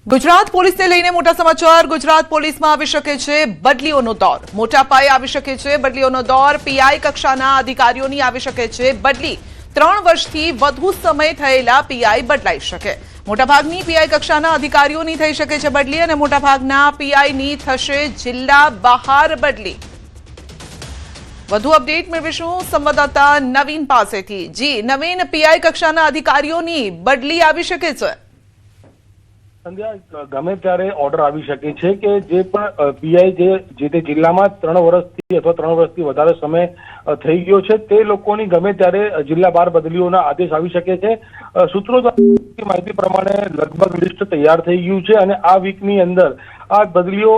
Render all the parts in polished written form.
ગુજરાત પોલીસને લઈને મોટા સમાચાર। ગુજરાત પોલીસમાં આવી શકે છે બદલીઓનો દોર। મોટા પાયે આવી શકે છે બદલીઓનો દોર। પીઆઈ કક્ષાના અધિકારીઓની આવી શકે છે બદલી। 3 વર્ષથી વધુ સમય થયેલા પીઆઈ બદલાઈ શકે। મોટાભાગની પીઆઈ કક્ષાના અધિકારીઓની થઈ શકે છે બદલી અને મોટાભાગના પીઆઈની થશે જિલ્લા બહાર બદલી। વધુ અપડેટ મેળવીશું સંવાદદાતા નવીન પાસેથી। જી નવીન, પીઆઈ કક્ષાના અધિકારીઓની બદલી આવી શકે છે। સંધ્યા, ગમે ત્યારે ઓર્ડર આવી શકે છે કે જે પણ પીઆઈ જે તે જિલ્લામાં 3 વર્ષથી અથવા 3 વર્ષથી વધારે સમય થઈ ગયો છે તે લોકોની ગમે ત્યારે જિલ્લા બહાર બદલીઓના આદેશ આવી શકે છે। સૂત્રો દ્વારા માહિતી પ્રમાણે લગભગ લિસ્ટ તૈયાર થઈ ગયું છે અને આ વીકની અંદર આ બદલીઓ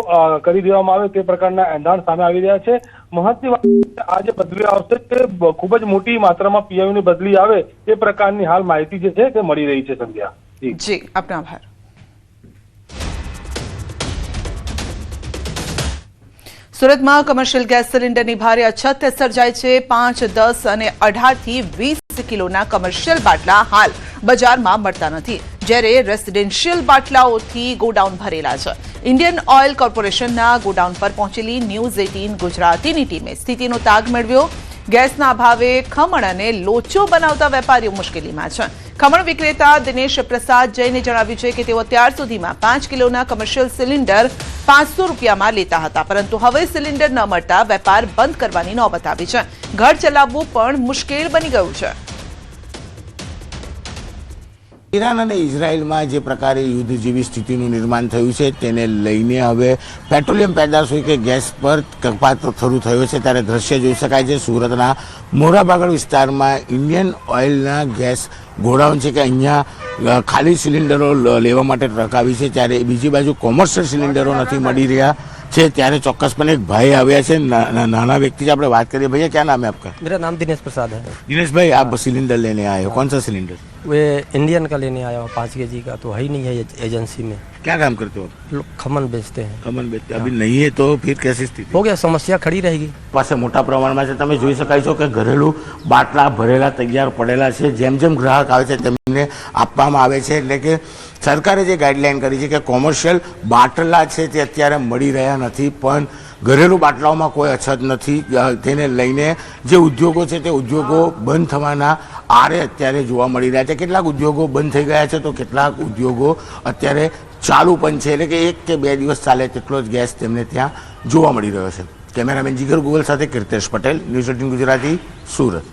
કરી દેવામાં આવે તે પ્રકારના એંધાણ સામે આવી રહ્યા છે। મહત્વની વાત, આ જે બદલીઓ આવશે તે ખૂબ જ મોટી માત્રામાં પીઆઈની બદલી આવે તે પ્રકારની હાલ માહિતી જે છે તે મળી રહી છે। સંધ્યા જી, આપનો આભાર। સુરતમાં કમર્શિયલ ગેસ સિલિન્ડરની ભારે અછત સર્જાઈ છે। 5, 10 અને 18 થી 20 કિલોના કમર્શિયલ બાટલા હાલ બજારમાં મળતા નથી, જ્યારે રેસિડેન્શિયલ બાટલાઓથી ગોડાઉન ભરેલા છે। ઇન્ડિયન ઓઇલ કોર્પોરેશનના ગોડાઉન પર પહોંચેલી ન્યૂઝ 18 ગુજરાતીની ટીમે સ્થિતિનો તાગ મેળવ્યો। ગેસના અભાવે ખમણ અને લોચો બનાવતા વેપારીઓ મુશ્કેલીમાં છે। ખમણ વિક્રેતા દિનેશ પ્રસાદ જૈને જણાવ્યું છે કે તેઓ અત્યાર સુધીમાં 5 કિલોના કમર્શિયલ સિલિન્ડર 500 રૂપિયામાં લેતા હતા, પરંતુ હવે સિલિન્ડર ન મળતા વેપાર બંધ કરવાની નોબત આવી છે। ઘર ચલાવવું પણ મુશ્કેલ બની ગયું છે। ઈરાન અને ઇઝરાયલમાં જે પ્રકારે યુદ્ધ જેવી સ્થિતિનું નિર્માણ થયું છે તેને લઈને હવે પેટ્રોલિયમ પેદાશ હોય કે ગેસ પર કપાત શરૂ થયો છે, ત્યારે દ્રશ્ય જોઈ શકાય છે। સુરતના મોરાબાગડ વિસ્તારમાં ઇન્ડિયન ઓઇલના ગેસ ગોડાઉન છે કે અહીંયા ખાલી સિલિન્ડરો લેવા માટે ટ્રક આવી છે, ત્યારે બીજી બાજુ કોમર્શિયલ સિલિન્ડરો નથી મળી રહ્યા છે। ત્યારે ચોક્કસપણે એક ભાઈ આવ્યા છે, નાના व्यक्ति से આપણે વાત કરીએ। भैया क्या नाम है आपका? मेरा नाम दिनेश प्रसाद है। दिनेश भाई, आप सिलेंडर लेने आए हो, कौन सा सिलेंडर? वे इंडियन का लेने आया हूँ। 5 kg का तो है ही नहीं है एजेंसी में। क्या काम करते हो? लोग खमन बेचते हैं। खमन बेचते अभी नहीं है तो फिर कैसी स्थिति? हो गया, समस्या खड़ी रहेगी। પાસે મોટા પ્રમાણમાં છે, તમે જોઈ શકાય છો કે ઘરેલું બાટલા ભરેલા તૈયાર પડેલા છે। જેમ જેમ ગ્રાહક આવે છે તેમને આપવામાં આવે છે, એટલે કે સરકારે જે ગાઈડલાઈન કરી છે કે કોમર્શિયલ બાટલા છે તે અત્યારે મળી રહ્યા નથી, પણ ઘરેલું બાટલાઓમાં કોઈ અછત નથી। તેને લઈને જે ઉદ્યોગો છે તે ઉદ્યોગો બંધ થવાના આરે અત્યારે જોવા મળી રહ્યા છે। કેટલાક ઉદ્યોગો બંધ થઈ ગયા છે તો કેટલાક ઉદ્યોગો અત્યારે ચાલુ પણ છે, એટલે કે 1 કે 2 દિવસ ચાલે તેટલો જ ગેસ તેમને ત્યાં જોવા મળી રહ્યો છે। કેમેરામેન જીગર ગોગલ સાથે કીર્તેશ પટેલ, ન્યૂઝ 18 ગુજરાતી, સુરત।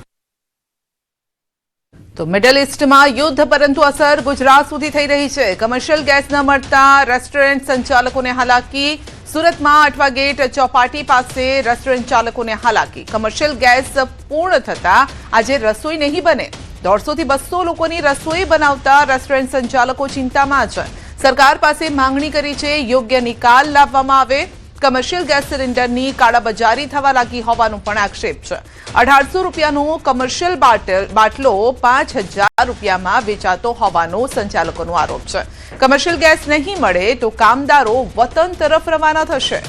તો મિડલ ઈસ્ટમાં યુદ્ધ, પરંતુ અસર ગુજરાત સુધી થઈ રહી છે। કમર્શિયલ ગેસ ન મળતા રેસ્ટોરન્ટ સંચાલકોને હાલાકી। સુરતમાં અઠવા ગેટ ચોપાટી પાસે રેસ્ટોરન્ટ ચાલકોને હાલાકી। કમર્શિયલ ગેસ પૂર્ણ થતા આજે રસોઈ નહીં બને। 150 થી 200 લોકોની રસોઈ બનાવતા રેસ્ટોરન્ટ સંચાલકો ચિંતામાં છે। સરકાર પાસે માંગણી કરી છે યોગ્ય નિકાલ લાવવામાં આવે। કમર્શિયલ ગેસ સિલિન્ડરની કાળાબજારી થવા લાગી હોવાનો પણ આક્ષેપ છે। 1800 રૂપિયાનો કમર્શિયલ બાટલો 5000 રૂપિયામાં વેચાતો હોવાનો સંચાલકોનો આરોપ છે। કમર્શિયલ ગેસ નહીં મળે તો કામદારો વતન તરફ રવાના થશે।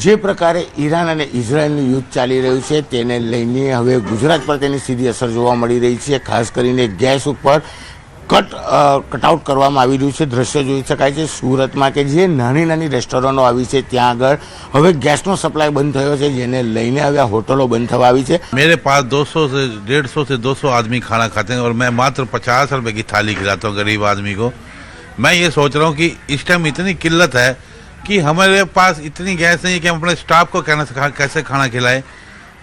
જે પ્રકારે ઈરાન અને ઇઝરાયલનું યુદ્ધ ચાલી રહ્યું છે તેને લઈને હવે ગુજરાત પર તેની સીધી અસર જોવા મળી રહી છે। ખાસ કરીને ગેસ ઉપર કટઆઉટ કરવામાં આવી રહ્યું છે। દ્રશ્ય જોઈ શકાય છે સુરતમાં કે જે નાની નાની રેસ્ટોરન્ટો આવી છે ત્યાં આગળ હવે ગેસનો સપ્લાય બંધ થયો છે, જેને લઈને હવે હોટલો બંધ થવા આવી છે। मेरे पास 200 से 150 से 200 आदमी खाना खाते हैं और मैं मात्र 50 रुपए की थाली खिलाता हूँ गरीब आदमी को। मैं ये सोच रहा हूँ कि इस टाइम इतनी किल्लत है कि हमारे पास इतनी गैस नहीं है कि हम अपने स्टाफ को कैसे खाना खिलाएं,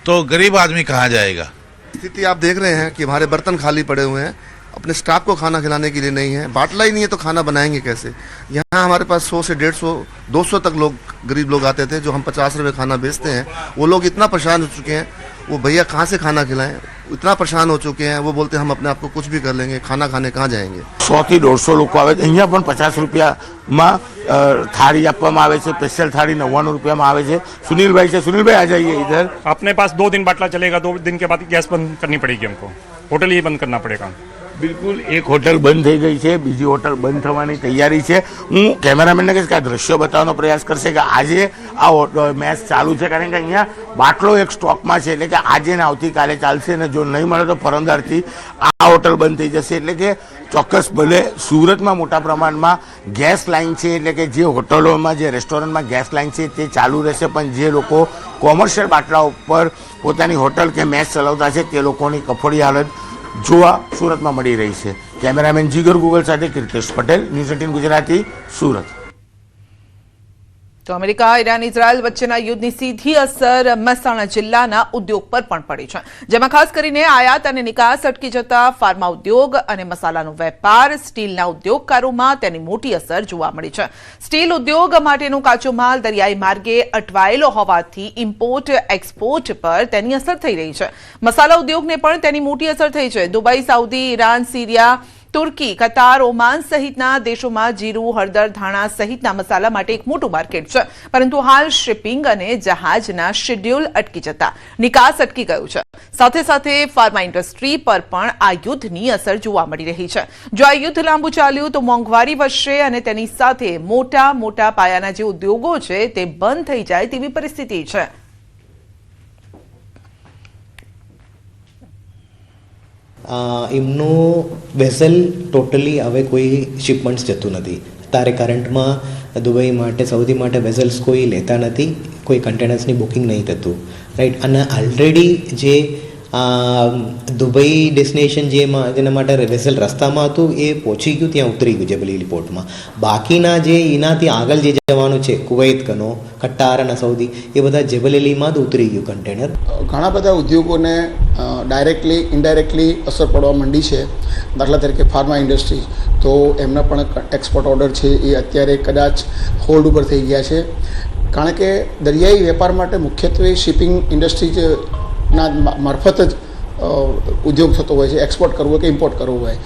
तो गरीब आदमी कहाँ जाएगा। स्थिति आप देख रहे हैं कि हमारे बर्तन खाली पड़े हुए हैं, अपने स्टाफ को खाना खिलाने के लिए नहीं है। बाटला ही नहीं है तो खाना बनाएंगे कैसे? यहाँ हमारे पास 100 से 150 200 तक लोग गरीब लोग आते थे जो हम 50 रुपये खाना बेचते हैं। वो लोग इतना परेशान हो चुके हैं, वो भैया कहाँ से खाना खिलाएं, इतना परेशान हो चुके हैं। वो बोलते हैं हम अपने आप को कुछ भी कर लेंगे, खाना खाने कहाँ जाएंगे। 100 થી 150 લોકો આવે, અહીંયા પણ 50 રૂપિયામાં થાળી આપવામાં આવે છે। સ્પેશિયલ થાળી 99 રૂપિયામાં આવે છે। સુનિલભાઈ છે, सुनील भाई आ जाइए इधर। अपने पास 2 दिन बाटला चलेगा, 2 दिन के बाद गैस बंद करनी पड़ेगी हमको, होटल ही बंद करना पड़ेगा। બિલકુલ એક હોટલ બંધ થઈ ગઈ છે, બીજી હોટલ બંધ થવાની તૈયારી છે. હું કેમેરામેનને કહીશ કે આ દ્રશ્યો બતાવવાનો પ્રયાસ કરશે કે આજે આ મેચ ચાલુ છે, કારણ કે અહીંયા બાટલો એક સ્ટોકમાં છે, એટલે કે આજે ને આવતીકાલે ચાલશે, અને જો નહીં મળે તો પરમદારથી આ હોટલ બંધ થઈ જશે. એટલે કે ચોક્કસ ભલે સુરતમાં મોટા પ્રમાણમાં ગેસ લાઇન છે, એટલે કે જે હોટલોમાં જે રેસ્ટોરન્ટમાં ગેસ લાઇન છે તે ચાલુ રહેશે, પણ જે લોકો કોમર્શિયલ બાટલા ઉપર પોતાની હોટલ કે મેચ ચલાવતા છે તે લોકોની કફોડી હાલત જોવા સુરતમાં મળી રહી છે. કેમેરામેન જીગર ગુગલ સાથે કીર્તિશ પટેલ, ન્યૂઝ 18 ગુજરાતી, સુરત. તો અમેરિકા, ઈરાન, ઇઝરાયલ વચ્ચેના યુદ્ધની સીધી અસર મહેસાણા જિલ્લાના ઉદ્યોગ પર પણ પડી છે, જેમાં ખાસ કરીને આયાત અને નિકાસ અટકી જતા ફાર્મા ઉદ્યોગ અને મસાલાનો વેપાર, સ્ટીલના ઉદ્યોગકારોમાં તેની મોટી અસર જોવા મળી છે. સ્ટીલ ઉદ્યોગ માટેનો કાચો માલ દરિયાઈ માર્ગે અટવાયેલો હોવાથી ઇમ્પોર્ટ એક્સપોર્ટ પર તેની અસર થઈ રહી છે. મસાલા ઉદ્યોગને પણ તેની મોટી અસર થઈ છે. દુબઈ, સાઉદી, ઈરાન, સિરિયા, તુર્કી, કતાર, ઓમાન સહિતના દેશોમાં જીરું, હળદર, ધાણા સહિતના મસાલા માટે એક મોટું માર્કેટ છે, પરંતુ હાલ શિપિંગ અને જહાજના શેડ્યુલ અટકી જતા નિકાસ અટકી ગયું છે. સાથે સાથે ફાર્મા ઇન્ડસ્ટ્રી પર પણ આ યુદ્ધની અસર જોવા મળી રહી છે. જો આ યુદ્ધ લાંબુ ચાલ્યું તો મોંઘવારી વધશે અને તેની સાથે મોટા પાયાના જે ઉદ્યોગો છે તે બંધ થઈ જાય તેવી પરિસ્થિતિ છે. એમનું વેસલ ટોટલી હવે કોઈ શિપમેન્ટ્સ જતું નથી. અત્યારે કરંટમાં દુબઈ માટે, સાઉદી માટે વેસલ્સ કોઈ લેતા નથી, કોઈ કન્ટેનર્સની બુકિંગ નહીં થતું, રાઈટ. અને ઓલરેડી જે દુબઈ ડેસ્ટિનેશન જેના માટે વેસલ રસ્તામાં હતું એ પહોંચી ગયું, ત્યાં ઉતરી ગયું જેબલી પોર્ટમાં. બાકીના જે એનાથી આગળ જે જવાનું છે, કુવૈત, કનો, કટાર અને સાઉદી, એ બધા જેબલેલીમાં જ ઉતરી ગયું કન્ટેનર. ઘણા બધા ઉદ્યોગોને ડાયરેક્ટલી ઇનડાયરેક્ટલી અસર પડવા માંડી છે. દાખલા તરીકે ફાર્મા ઇન્ડસ્ટ્રી, તો એમના પણ એક્સપોર્ટ ઓર્ડર છે એ અત્યારે કદાચ હોલ્ડ ઉપર થઈ ગયા છે, કારણ કે દરિયાઈ વેપાર માટે મુખ્યત્વે શિપિંગ ઇન્ડસ્ટ્રી ના મારફત જ ઉદ્યોગ થતો હોય છે, એક્સપોર્ટ કરવો કે ઇમ્પોર્ટ કરવો હોય.